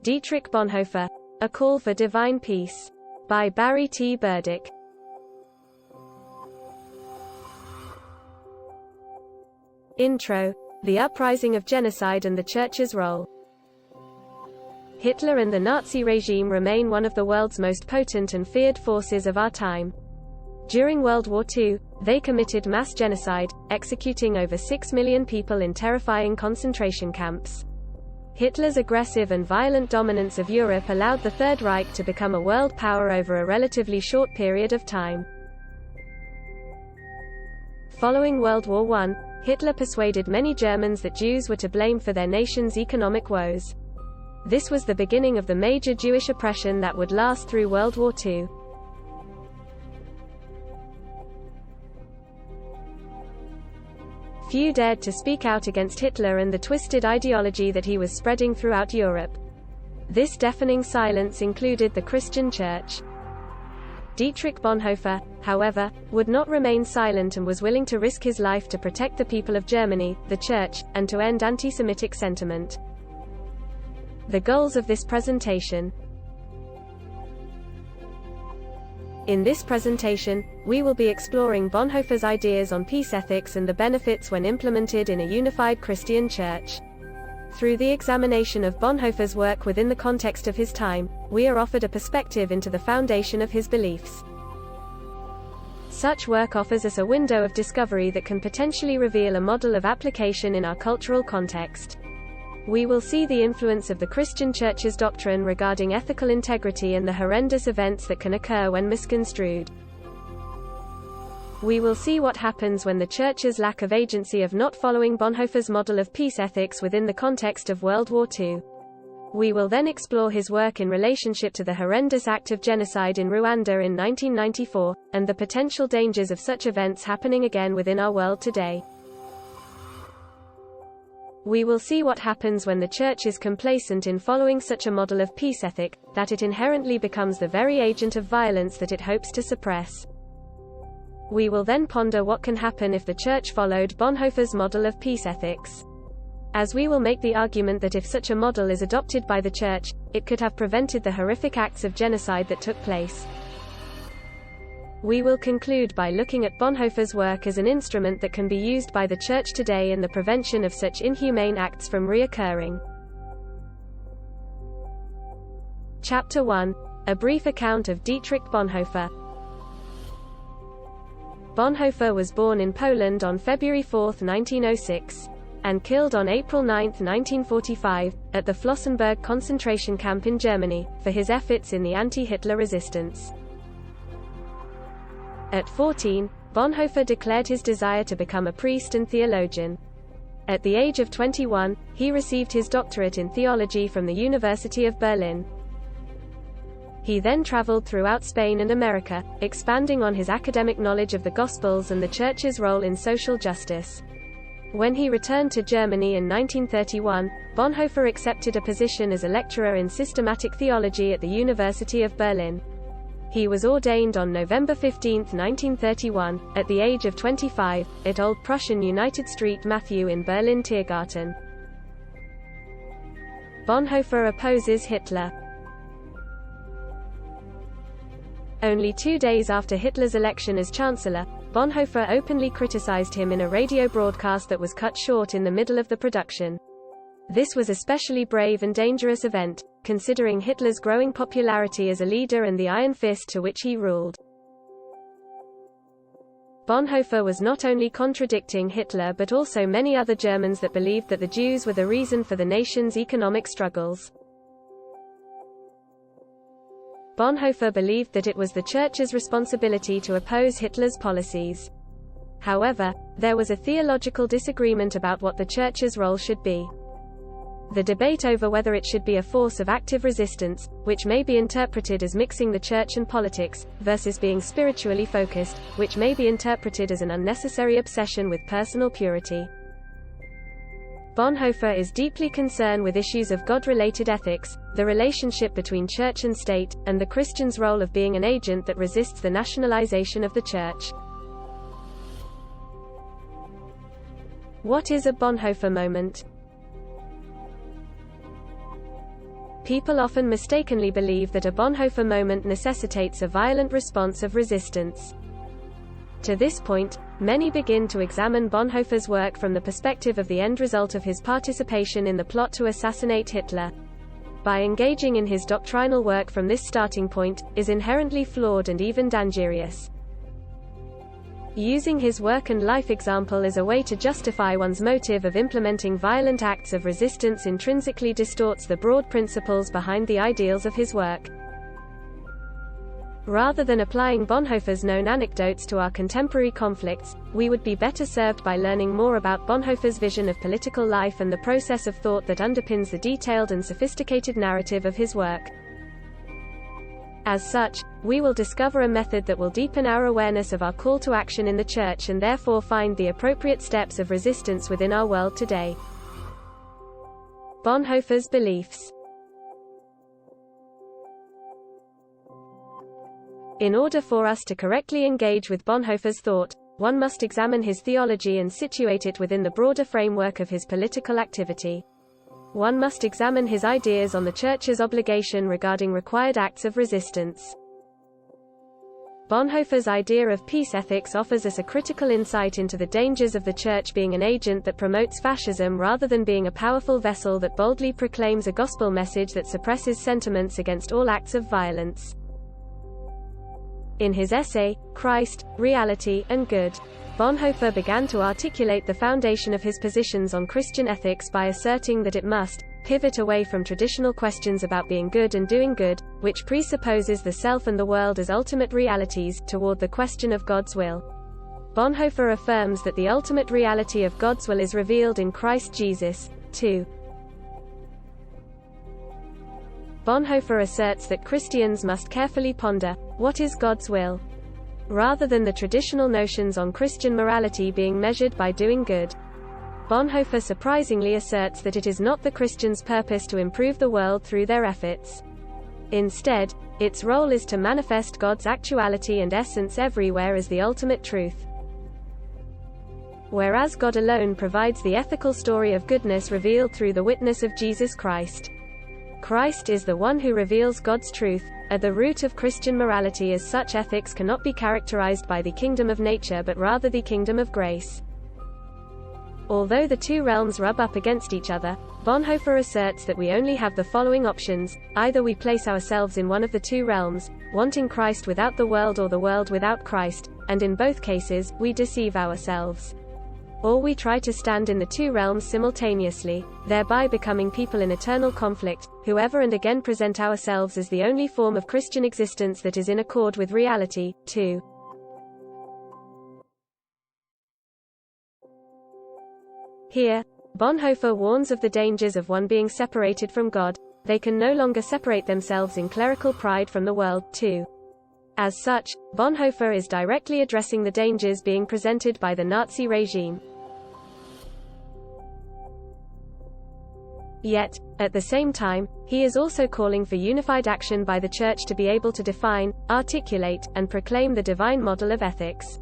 Dietrich Bonhoeffer, A Call for Divine Peace. By Barry T. Burdick. Intro. The Uprising of Genocide and the Church's Role. Hitler and the Nazi regime remain one of the world's most potent and feared forces of our time. During World War II, they committed mass genocide, executing over 6 million people in terrifying concentration camps. Hitler's aggressive and violent dominance of Europe allowed the Third Reich to become a world power over a relatively short period of time. Following World War I, Hitler persuaded many Germans that Jews were to blame for their nation's economic woes. This was the beginning of the major Jewish oppression that would last through World War II. Few dared to speak out against Hitler and the twisted ideology that he was spreading throughout Europe. This deafening silence included the Christian Church. Dietrich Bonhoeffer, however, would not remain silent and was willing to risk his life to protect the people of Germany, the Church, and to end anti-Semitic sentiment. The goals of this presentation. In this presentation, we will be exploring Bonhoeffer's ideas on peace ethics and the benefits when implemented in a unified Christian church. Through the examination of Bonhoeffer's work within the context of his time, we are offered a perspective into the foundation of his beliefs. Such work offers us a window of discovery that can potentially reveal a model of application in our cultural context. We will see the influence of the Christian Church's doctrine regarding ethical integrity and the horrendous events that can occur when misconstrued. We will see what happens when the Church's lack of agency of not following Bonhoeffer's model of peace ethics within the context of World War II. We will then explore his work in relationship to the horrendous act of genocide in Rwanda in 1994, and the potential dangers of such events happening again within our world today. We will see what happens when the Church is complacent in following such a model of peace ethic, that it inherently becomes the very agent of violence that it hopes to suppress. We will then ponder what can happen if the Church followed Bonhoeffer's model of peace ethics. As we will make the argument that if such a model is adopted by the Church, it could have prevented the horrific acts of genocide that took place. We will conclude by looking at Bonhoeffer's work as an instrument that can be used by the Church today in the prevention of such inhumane acts from reoccurring. Chapter 1. A brief account of Dietrich Bonhoeffer. Bonhoeffer was born in Poland on February 4, 1906, and killed on April 9, 1945, at the Flossenbürg concentration camp in Germany, for his efforts in the anti-Hitler resistance. At 14, Bonhoeffer declared his desire to become a priest and theologian. At the age of 21, he received his doctorate in theology from the University of Berlin. He then traveled throughout Spain and America, expanding on his academic knowledge of the Gospels and the Church's role in social justice. When he returned to Germany in 1931, Bonhoeffer accepted a position as a lecturer in systematic theology at the University of Berlin. He was ordained on November 15, 1931, at the age of 25, at Old Prussian United Street Matthew in Berlin Tiergarten. Bonhoeffer opposes Hitler. Only 2 days after Hitler's election as Chancellor, Bonhoeffer openly criticized him in a radio broadcast that was cut short in the middle of the production. This was especially brave and dangerous event, considering Hitler's growing popularity as a leader and the iron fist to which he ruled. Bonhoeffer was not only contradicting Hitler but also many other Germans that believed that the Jews were the reason for the nation's economic struggles. Bonhoeffer believed that it was the Church's responsibility to oppose Hitler's policies. However, there was a theological disagreement about what the Church's role should be. The debate over whether it should be a force of active resistance, which may be interpreted as mixing the Church and politics, versus being spiritually focused, which may be interpreted as an unnecessary obsession with personal purity. Bonhoeffer is deeply concerned with issues of God-related ethics, the relationship between Church and state, and the Christian's role of being an agent that resists the nationalization of the Church. What is a Bonhoeffer moment? people often mistakenly believe that a Bonhoeffer moment necessitates a violent response of resistance. To this point, many begin to examine Bonhoeffer's work from the perspective of the end result of his participation in the plot to assassinate Hitler. By engaging in his doctrinal work from this starting point, is inherently flawed and even dangerous. Using his work and life example as a way to justify one's motive of implementing violent acts of resistance intrinsically distorts the broad principles behind the ideals of his work. Rather than applying Bonhoeffer's known anecdotes to our contemporary conflicts, we would be better served by learning more about Bonhoeffer's vision of political life and the process of thought that underpins the detailed and sophisticated narrative of his work. As such, we will discover a method that will deepen our awareness of our call to action in the Church and therefore find the appropriate steps of resistance within our world today. Bonhoeffer's beliefs. In order for us to correctly engage with Bonhoeffer's thought, one must examine his theology and situate it within the broader framework of his political activity. One must examine his ideas on the Church's obligation regarding required acts of resistance. Bonhoeffer's idea of peace ethics offers us a critical insight into the dangers of the Church being an agent that promotes fascism rather than being a powerful vessel that boldly proclaims a gospel message that suppresses sentiments against all acts of violence. In his essay, Christ, Reality, and Good, Bonhoeffer began to articulate the foundation of his positions on Christian ethics by asserting that it must pivot away from traditional questions about being good and doing good, which presupposes the self and the world as ultimate realities, toward the question of God's will. Bonhoeffer affirms that the ultimate reality of God's will is revealed in Christ Jesus, too. Bonhoeffer asserts that Christians must carefully ponder, what is God's will? Rather than the traditional notions on Christian morality being measured by doing good. Bonhoeffer surprisingly asserts that it is not the Christian's purpose to improve the world through their efforts. Instead, its role is to manifest God's actuality and essence everywhere as the ultimate truth. Whereas God alone provides the ethical story of goodness revealed through the witness of Jesus Christ. Christ is the one who reveals God's truth. At the root of Christian morality as such, ethics cannot be characterized by the kingdom of nature but rather the kingdom of grace. Although the two realms rub up against each other, Bonhoeffer asserts that we only have the following options: either we place ourselves in one of the two realms, wanting Christ without the world, or the world without Christ, and in both cases, we deceive ourselves. Or we try to stand in the two realms simultaneously, thereby becoming people in eternal conflict, who ever and again present ourselves as the only form of Christian existence that is in accord with reality, too. Here, Bonhoeffer warns of the dangers of one being separated from God. They can no longer separate themselves in clerical pride from the world, too. As such, Bonhoeffer is directly addressing the dangers being presented by the Nazi regime. Yet, at the same time, he is also calling for unified action by the Church to be able to define, articulate, and proclaim the divine model of ethics.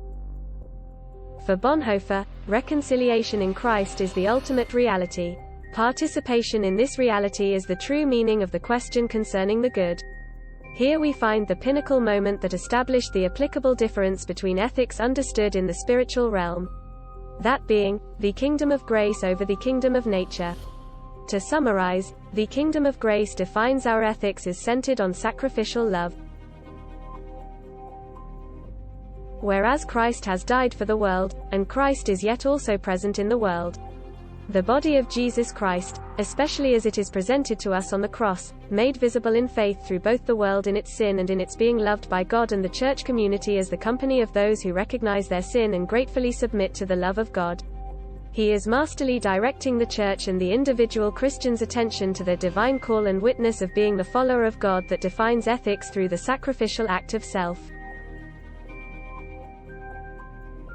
For Bonhoeffer, reconciliation in Christ is the ultimate reality. Participation in this reality is the true meaning of the question concerning the good. Here we find the pinnacle moment that established the applicable difference between ethics understood in the spiritual realm. That being, the kingdom of grace over the kingdom of nature. To summarize, the kingdom of grace defines our ethics as centered on sacrificial love. Whereas Christ has died for the world, and Christ is yet also present in the world. The body of Jesus Christ, especially as it is presented to us on the cross, made visible in faith through both the world in its sin and in its being loved by God, and the church community as the company of those who recognize their sin and gratefully submit to the love of God. He is masterly directing the church and the individual Christian's attention to their divine call and witness of being the follower of God that defines ethics through the sacrificial act of self.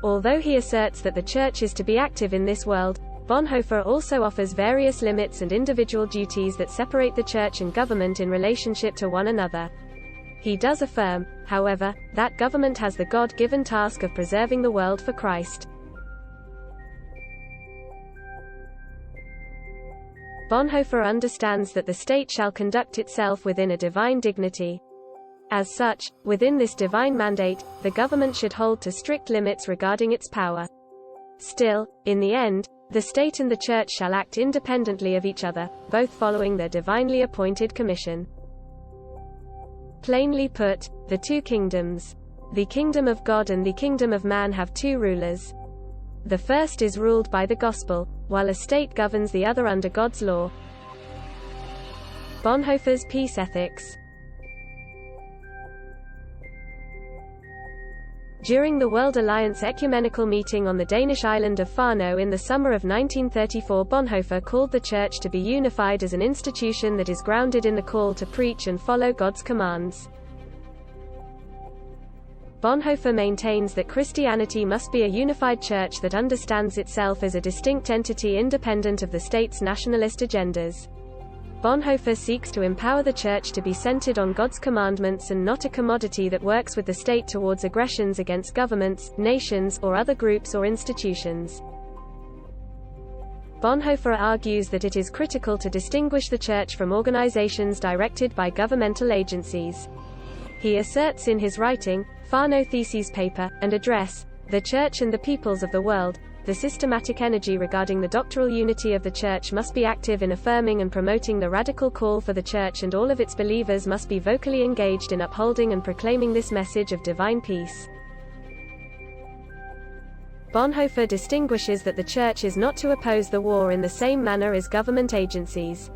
Although he asserts that the church is to be active in this world, Bonhoeffer also offers various limits and individual duties that separate the church and government in relationship to one another. He does affirm, however, that government has the God-given task of preserving the world for Christ. Bonhoeffer understands that the state shall conduct itself within a divine dignity. As such, within this divine mandate, the government should hold to strict limits regarding its power. Still, in the end, the state and the church shall act independently of each other, both following their divinely appointed commission. Plainly put, the two kingdoms, the kingdom of God and the kingdom of man, have two rulers. The first is ruled by the gospel, while a state governs the other under God's law. Bonhoeffer's peace ethics. During the World Alliance ecumenical meeting on the Danish island of Farnø in the summer of 1934, Bonhoeffer called the Church to be unified as an institution that is grounded in the call to preach and follow God's commands. Bonhoeffer maintains that Christianity must be a unified church that understands itself as a distinct entity independent of the state's nationalist agendas. Bonhoeffer seeks to empower the Church to be centered on God's commandments and not a commodity that works with the state towards aggressions against governments, nations, or other groups or institutions. Bonhoeffer argues that it is critical to distinguish the Church from organizations directed by governmental agencies. He asserts in his writing, Farnø Theses paper, and address, The Church and the Peoples of the World, the systematic energy regarding the doctrinal unity of the Church must be active in affirming and promoting the radical call for the Church, and all of its believers must be vocally engaged in upholding and proclaiming this message of divine peace. Bonhoeffer distinguishes that the Church is not to oppose the war in the same manner as government agencies.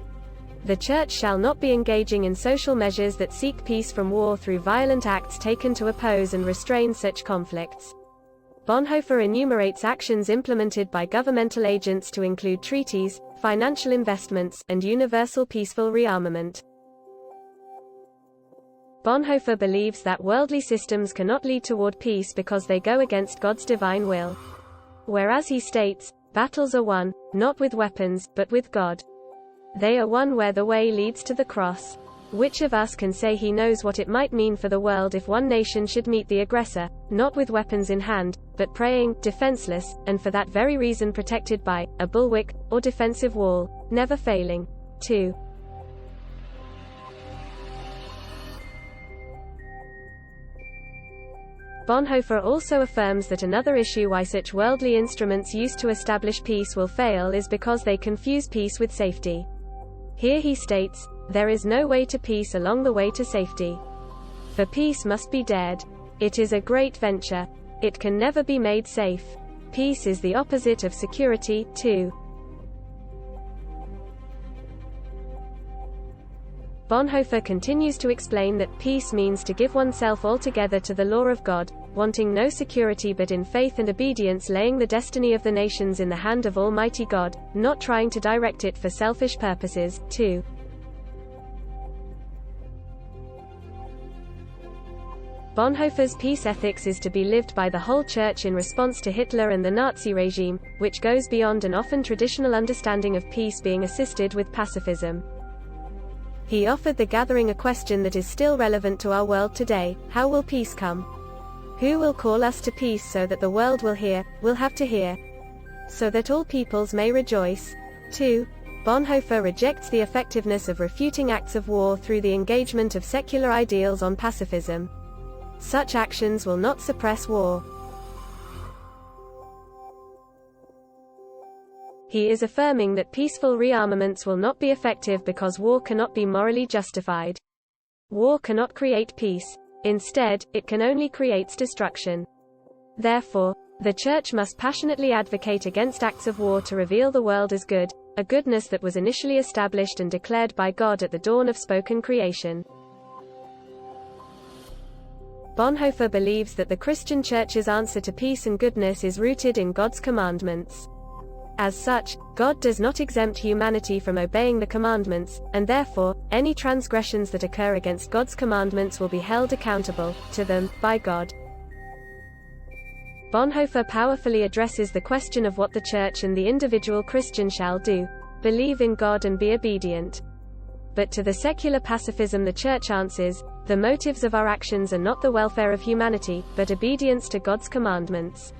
The Church shall not be engaging in social measures that seek peace from war through violent acts taken to oppose and restrain such conflicts. Bonhoeffer enumerates actions implemented by governmental agents to include treaties, financial investments, and universal peaceful rearmament. Bonhoeffer believes that worldly systems cannot lead toward peace because they go against God's divine will. Whereas he states, battles are won, not with weapons, but with God. They are won where the way leads to the cross. Which of us can say he knows what it might mean for the world if one nation should meet the aggressor, not with weapons in hand, but praying, defenseless, and for that very reason protected by a bulwark, or defensive wall, never failing. 2. Bonhoeffer also affirms that another issue why such worldly instruments used to establish peace will fail is because they confuse peace with safety. Here he states, there is no way to peace along the way to safety. For peace must be dared. It is a great venture. It can never be made safe. Peace is the opposite of security, too. Bonhoeffer continues to explain that peace means to give oneself altogether to the law of God, wanting no security but in faith and obedience laying the destiny of the nations in the hand of Almighty God, not trying to direct it for selfish purposes, 2. Bonhoeffer's peace ethics is to be lived by the whole Church in response to Hitler and the Nazi regime, which goes beyond an often traditional understanding of peace being assisted with pacifism. He offered the gathering a question that is still relevant to our world today: how will peace come? Who will call us to peace so that the world will have to hear, so that all peoples may rejoice? 2. Bonhoeffer rejects the effectiveness of refuting acts of war through the engagement of secular ideals on pacifism. Such actions will not suppress war. He is affirming that peaceful rearmaments will not be effective because war cannot be morally justified. War cannot create peace. Instead, it can only create destruction. Therefore, the Church must passionately advocate against acts of war to reveal the world as good, a goodness that was initially established and declared by God at the dawn of spoken creation. Bonhoeffer believes that the Christian Church's answer to peace and goodness is rooted in God's commandments. As such, God does not exempt humanity from obeying the commandments, and therefore, any transgressions that occur against God's commandments will be held accountable to them by God. Bonhoeffer powerfully addresses the question of what the Church and the individual Christian shall do: believe in God and be obedient. But to the secular pacifism the Church answers, the motives of our actions are not the welfare of humanity, but obedience to God's commandments.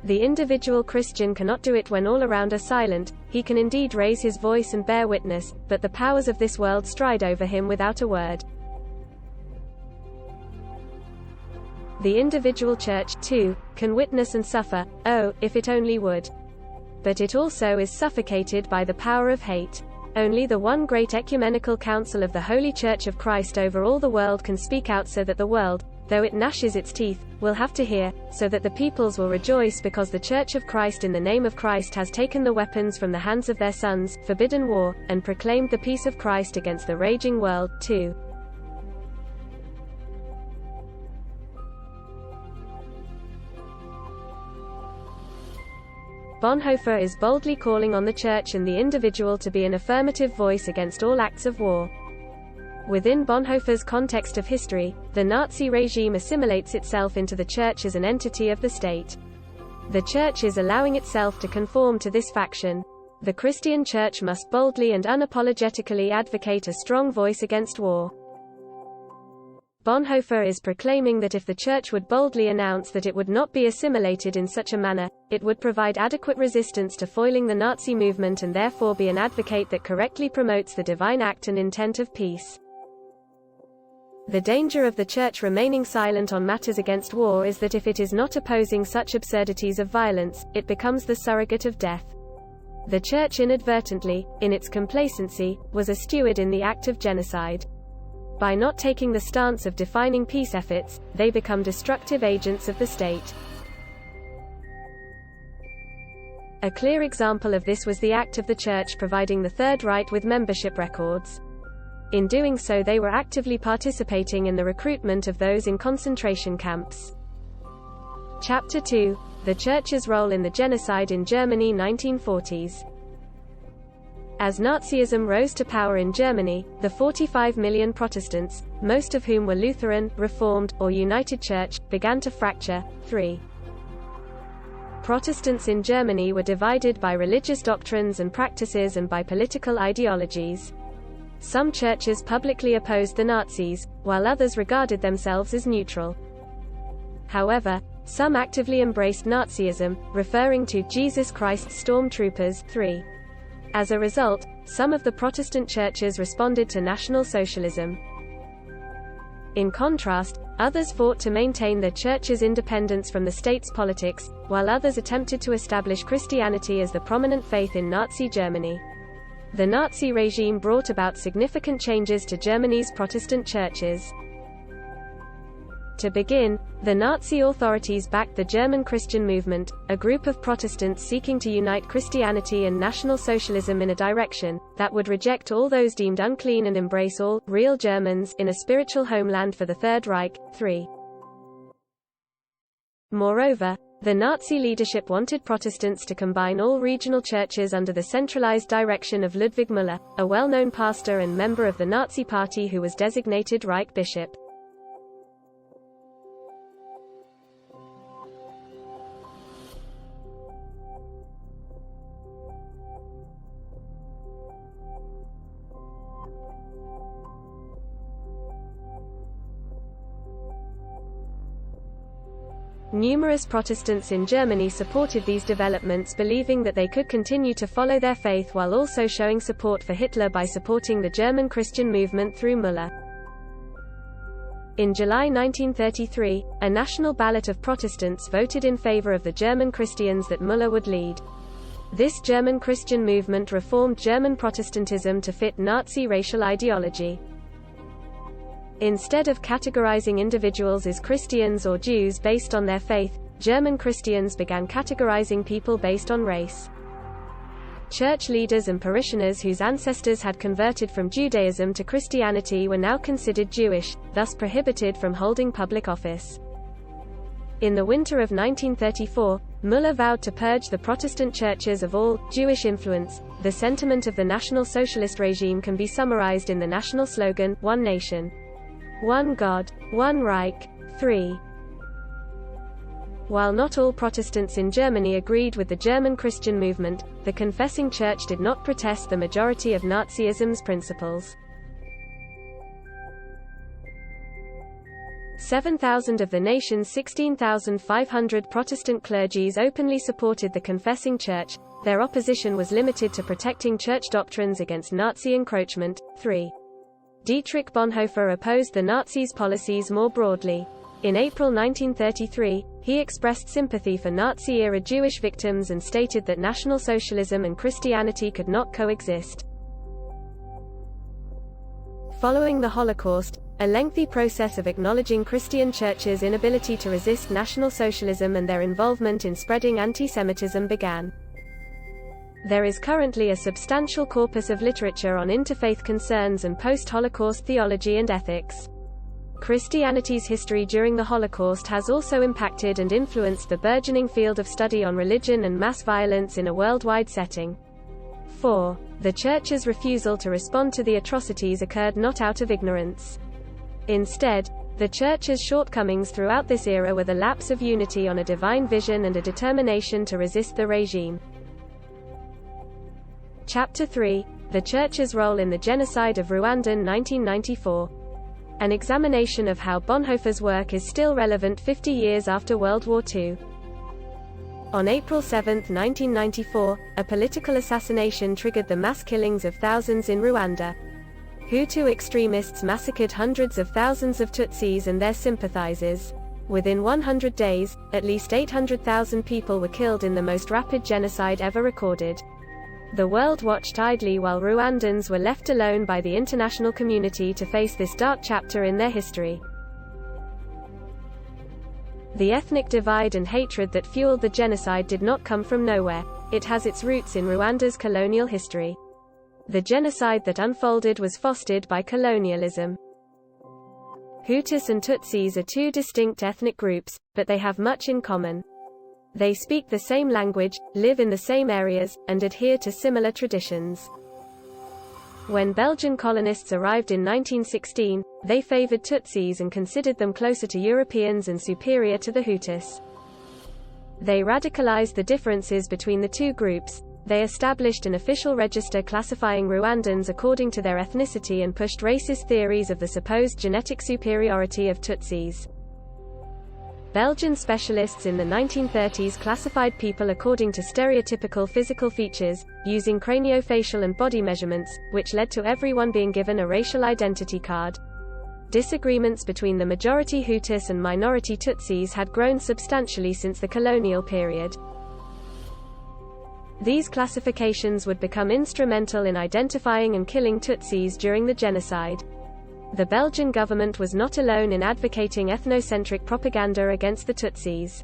The individual Christian cannot do it when all around are silent. He can indeed raise his voice and bear witness, but the powers of this world stride over him without a word. The individual church, too, can witness and suffer, oh, if it only would. But it also is suffocated by the power of hate. Only the one great ecumenical council of the Holy Church of Christ over all the world can speak out so that the world, though it gnashes its teeth, will have to hear, so that the peoples will rejoice because the Church of Christ in the name of Christ has taken the weapons from the hands of their sons, forbidden war, and proclaimed the peace of Christ against the raging world, too. Bonhoeffer is boldly calling on the Church and the individual to be an affirmative voice against all acts of war. Within Bonhoeffer's context of history, the Nazi regime assimilates itself into the Church as an entity of the state. The Church is allowing itself to conform to this faction. The Christian Church must boldly and unapologetically advocate a strong voice against war. Bonhoeffer is proclaiming that if the Church would boldly announce that it would not be assimilated in such a manner, it would provide adequate resistance to foiling the Nazi movement and therefore be an advocate that correctly promotes the divine act and intent of peace. The danger of the Church remaining silent on matters against war is that if it is not opposing such absurdities of violence, it becomes the surrogate of death. The Church inadvertently, in its complacency, was a steward in the act of genocide. By not taking the stance of defining peace efforts, they become destructive agents of the state. A clear example of this was the act of the Church providing the Third Reich with membership records. In doing so, they were actively participating in the recruitment of those in concentration camps. Chapter 2: The Church's Role in the Genocide in Germany 1940s. As Nazism rose to power in Germany, the 45 million Protestants, most of whom were Lutheran, Reformed, or United Church, began to fracture. 3. Protestants in Germany were divided by religious doctrines and practices and by political ideologies. Some churches publicly opposed the Nazis, while others regarded themselves as neutral. However, some actively embraced Nazism, referring to Jesus Christ's stormtroopers. 3. As a result, some of the Protestant churches responded to National Socialism. In contrast, others fought to maintain their church's independence from the state's politics, while others attempted to establish Christianity as the prominent faith in Nazi Germany. The Nazi regime brought about significant changes to Germany's Protestant churches. To begin, the Nazi authorities backed the German Christian movement, a group of Protestants seeking to unite Christianity and National Socialism in a direction that would reject all those deemed unclean and embrace all real Germans in a spiritual homeland for the Third Reich. 3. Moreover, the Nazi leadership wanted Protestants to combine all regional churches under the centralized direction of Ludwig Müller, a well-known pastor and member of the Nazi Party who was designated Reich Bishop. Numerous Protestants in Germany supported these developments, believing that they could continue to follow their faith while also showing support for Hitler by supporting the German Christian movement through Müller. In July 1933, a national ballot of Protestants voted in favor of the German Christians that Müller would lead. This German Christian movement reformed German Protestantism to fit Nazi racial ideology. Instead of categorizing individuals as Christians or Jews based on their faith, German Christians began categorizing people based on race. Church leaders and parishioners whose ancestors had converted from Judaism to Christianity were now considered Jewish, thus prohibited from holding public office. In the winter of 1934, Müller vowed to purge the Protestant churches of all Jewish influence. The sentiment of the National Socialist regime can be summarized in the national slogan, "One Nation, One God, One Reich." 3. While not all Protestants in Germany agreed with the German Christian movement, the confessing church did not protest the majority of Nazism's principles. 7,000 of the nation's 16,500 Protestant clergies openly supported the confessing church. Their opposition was limited to protecting church doctrines against Nazi encroachment. 3. Dietrich Bonhoeffer opposed the Nazis' policies more broadly. In April 1933, he expressed sympathy for Nazi-era Jewish victims and stated that National Socialism and Christianity could not coexist. Following the Holocaust, a lengthy process of acknowledging Christian churches' inability to resist National Socialism and their involvement in spreading anti-Semitism began. There is currently a substantial corpus of literature on interfaith concerns and post-Holocaust theology and ethics. Christianity's history during the Holocaust has also impacted and influenced the burgeoning field of study on religion and mass violence in a worldwide setting. 4. The Church's refusal to respond to the atrocities occurred not out of ignorance. Instead, the Church's shortcomings throughout this era were the lapse of unity on a divine vision and a determination to resist the regime. Chapter 3. The Church's role in the genocide of Rwanda 1994. An examination of how Bonhoeffer's work is still relevant 50 years after World War II. On April 7, 1994, a political assassination triggered the mass killings of thousands in Rwanda. Hutu extremists massacred hundreds of thousands of Tutsis and their sympathizers. Within 100 days, at least 800,000 people were killed in the most rapid genocide ever recorded. The world watched idly while Rwandans were left alone by the international community to face this dark chapter in their history. The ethnic divide and hatred that fueled the genocide did not come from nowhere. It has its roots in Rwanda's colonial history. The genocide that unfolded was fostered by colonialism. Hutus and Tutsis are two distinct ethnic groups, but they have much in common. They speak the same language, live in the same areas, and adhere to similar traditions. When Belgian colonists arrived in 1916, they favored Tutsis and considered them closer to Europeans and superior to the Hutus. They radicalized the differences between the two groups. They established an official register classifying Rwandans according to their ethnicity and pushed racist theories of the supposed genetic superiority of Tutsis. Belgian specialists in the 1930s classified people according to stereotypical physical features, using craniofacial and body measurements, which led to everyone being given a racial identity card. Disagreements between the majority Hutus and minority Tutsis had grown substantially since the colonial period. These classifications would become instrumental in identifying and killing Tutsis during the genocide. The Belgian government was not alone in advocating ethnocentric propaganda against the Tutsis.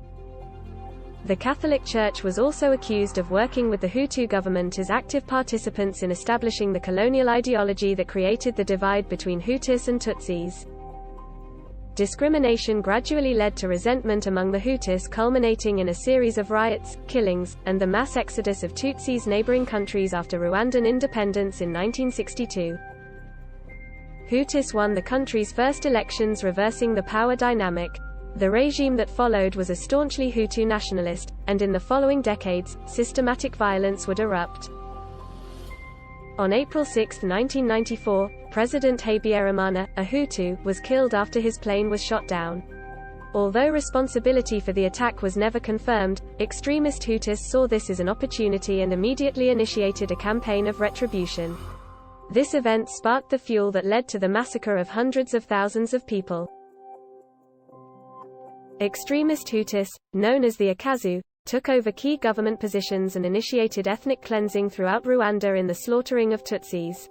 The Catholic Church was also accused of working with the Hutu government as active participants in establishing the colonial ideology that created the divide between Hutus and Tutsis. Discrimination gradually led to resentment among the Hutus, culminating in a series of riots, killings, and the mass exodus of Tutsis neighboring countries after Rwandan independence in 1962. Hutus won the country's first elections, reversing the power dynamic. The regime that followed was a staunchly Hutu nationalist, and in the following decades, systematic violence would erupt. On April 6, 1994, President Habyarimana, a Hutu, was killed after his plane was shot down. Although responsibility for the attack was never confirmed, extremist Hutus saw this as an opportunity and immediately initiated a campaign of retribution. This event sparked the fuel that led to the massacre of hundreds of thousands of people. Extremist Hutus, known as the Akazu, took over key government positions and initiated ethnic cleansing throughout Rwanda in the slaughtering of Tutsis.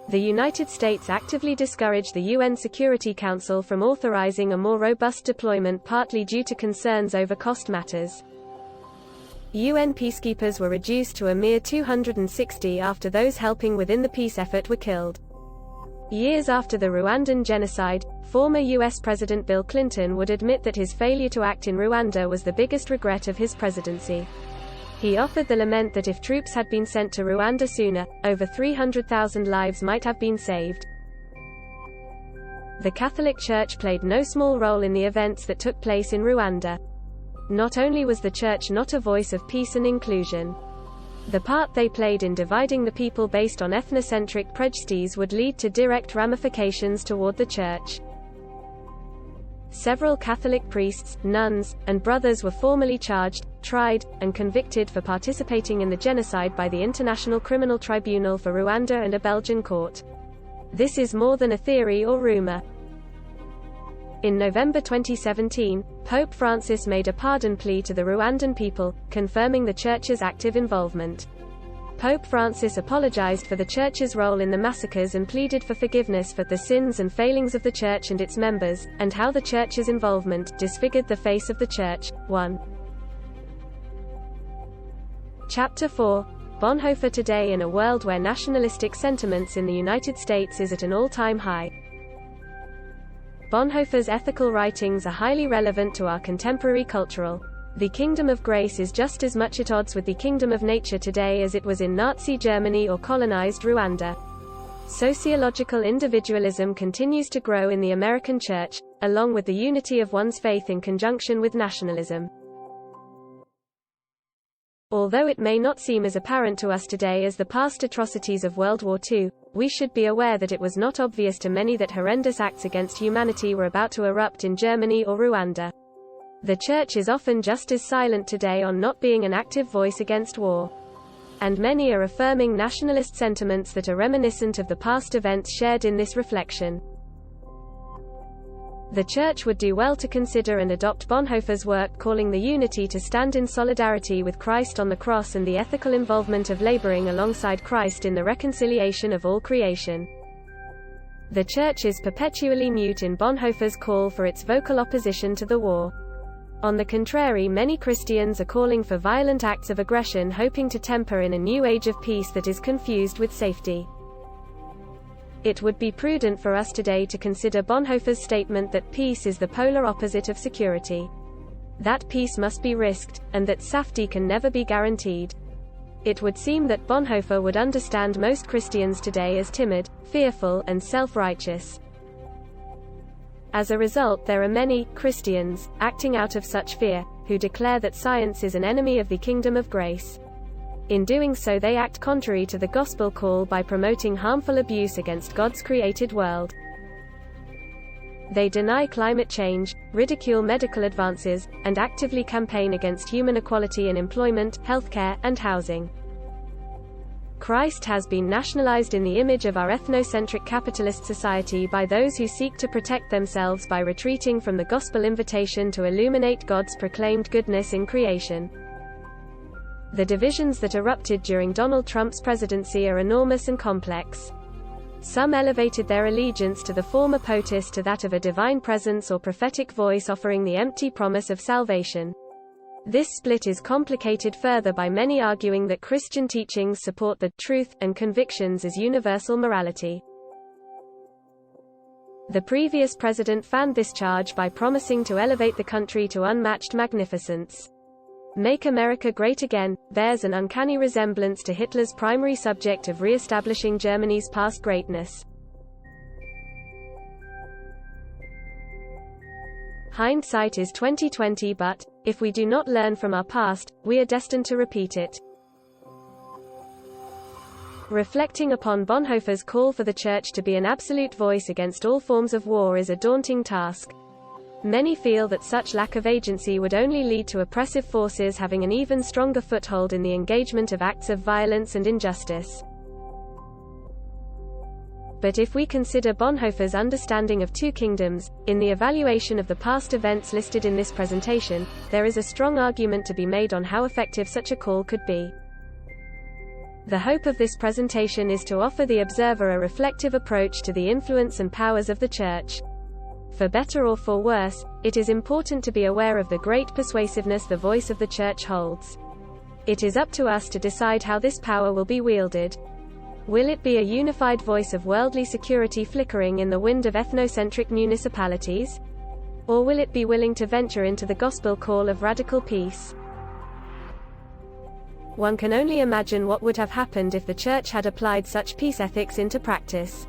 The United States actively discouraged the UN Security Council from authorizing a more robust deployment, partly due to concerns over cost matters. UN peacekeepers were reduced to a mere 260 after those helping within the peace effort were killed. Years after the Rwandan genocide, former US President Bill Clinton would admit that his failure to act in Rwanda was the biggest regret of his presidency. He offered the lament that if troops had been sent to Rwanda sooner, over 300,000 lives might have been saved. The Catholic Church played no small role in the events that took place in Rwanda. Not only was the Church not a voice of peace and inclusion, the part they played in dividing the people based on ethnocentric prejudices would lead to direct ramifications toward the Church. Several Catholic priests, nuns, and brothers were formally charged, tried, and convicted for participating in the genocide by the International Criminal Tribunal for Rwanda and a Belgian court. This is more than a theory or rumor. In November 2017, Pope Francis made a pardon plea to the Rwandan people, confirming the Church's active involvement. Pope Francis apologized for the Church's role in the massacres and pleaded for forgiveness for the sins and failings of the Church and its members, and how the Church's involvement disfigured the face of the Church. 1. Chapter 4. Bonhoeffer today in a world where nationalistic sentiments in the United States is at an all-time high. Bonhoeffer's ethical writings are highly relevant to our contemporary cultural. The kingdom of grace is just as much at odds with the kingdom of nature today as it was in Nazi Germany or colonized Rwanda. Sociological individualism continues to grow in the American church, along with the unity of one's faith in conjunction with nationalism. Although it may not seem as apparent to us today as the past atrocities of World War II, we should be aware that it was not obvious to many that horrendous acts against humanity were about to erupt in Germany or Rwanda. The Church is often just as silent today on not being an active voice against war. And many are affirming nationalist sentiments that are reminiscent of the past events shared in this reflection. The Church would do well to consider and adopt Bonhoeffer's work calling the unity to stand in solidarity with Christ on the cross and the ethical involvement of laboring alongside Christ in the reconciliation of all creation. The Church is perpetually mute in Bonhoeffer's call for its vocal opposition to the war. On the contrary, many Christians are calling for violent acts of aggression, hoping to temper in a new age of peace that is confused with safety. It would be prudent for us today to consider Bonhoeffer's statement that peace is the polar opposite of security. That peace must be risked, and that safety can never be guaranteed. It would seem that Bonhoeffer would understand most Christians today as timid, fearful, and self-righteous. As a result, there are many Christians acting out of such fear, who declare that science is an enemy of the kingdom of grace. In doing so, they act contrary to the gospel call by promoting harmful abuse against God's created world. They deny climate change, ridicule medical advances, and actively campaign against human equality in employment, healthcare, and housing. Christ has been nationalized in the image of our ethnocentric capitalist society by those who seek to protect themselves by retreating from the gospel invitation to illuminate God's proclaimed goodness in creation. The divisions that erupted during Donald Trump's presidency are enormous and complex. Some elevated their allegiance to the former POTUS to that of a divine presence or prophetic voice offering the empty promise of salvation. This split is complicated further by many arguing that Christian teachings support the truth and convictions as universal morality. The previous president fanned this charge by promising to elevate the country to unmatched magnificence. Make America Great Again bears an uncanny resemblance to Hitler's primary subject of re-establishing Germany's past greatness. Hindsight is 20/20, but if we do not learn from our past, we are destined to repeat it. Reflecting upon Bonhoeffer's call for the Church to be an absolute voice against all forms of war is a daunting task. Many feel that such lack of agency would only lead to oppressive forces having an even stronger foothold in the engagement of acts of violence and injustice. But if we consider Bonhoeffer's understanding of two kingdoms, in the evaluation of the past events listed in this presentation, there is a strong argument to be made on how effective such a call could be. The hope of this presentation is to offer the observer a reflective approach to the influence and powers of the Church. For better or for worse, it is important to be aware of the great persuasiveness the voice of the Church holds. It is up to us to decide how this power will be wielded. Will it be a unified voice of worldly security flickering in the wind of ethnocentric municipalities? Or will it be willing to venture into the gospel call of radical peace? One can only imagine what would have happened if the Church had applied such peace ethics into practice.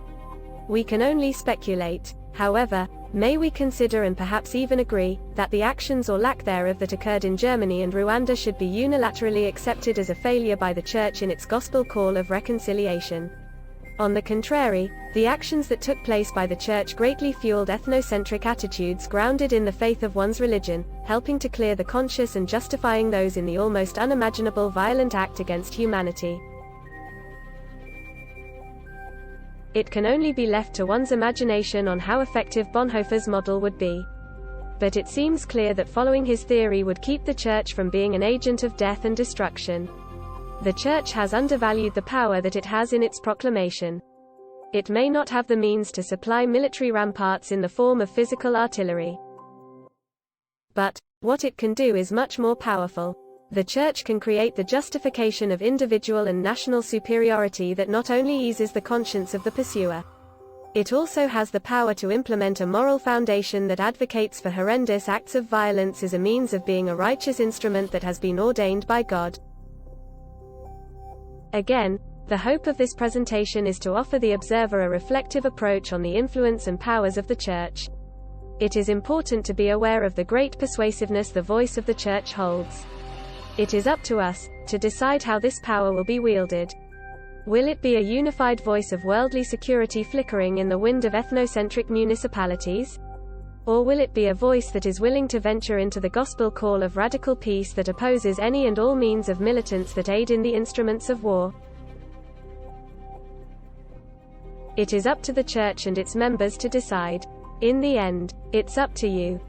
We can only speculate. However, may we consider and perhaps even agree, that the actions or lack thereof that occurred in Germany and Rwanda should be unilaterally accepted as a failure by the Church in its gospel call of reconciliation. On the contrary, the actions that took place by the Church greatly fueled ethnocentric attitudes grounded in the faith of one's religion, helping to clear the conscience and justifying those in the almost unimaginable violent act against humanity. It can only be left to one's imagination on how effective Bonhoeffer's model would be. But it seems clear that following his theory would keep the Church from being an agent of death and destruction. The Church has undervalued the power that it has in its proclamation. It may not have the means to supply military ramparts in the form of physical artillery. But what it can do is much more powerful. The Church can create the justification of individual and national superiority that not only eases the conscience of the pursuer. It also has the power to implement a moral foundation that advocates for horrendous acts of violence as a means of being a righteous instrument that has been ordained by God. Again, the hope of this presentation is to offer the observer a reflective approach on the influence and powers of the Church. It is important to be aware of the great persuasiveness the voice of the Church holds. It is up to us to decide how this power will be wielded. Will it be a unified voice of worldly security flickering in the wind of ethnocentric municipalities? Or will it be a voice that is willing to venture into the gospel call of radical peace that opposes any and all means of militance that aid in the instruments of war? It is up to the Church and its members to decide. In the end, it's up to you.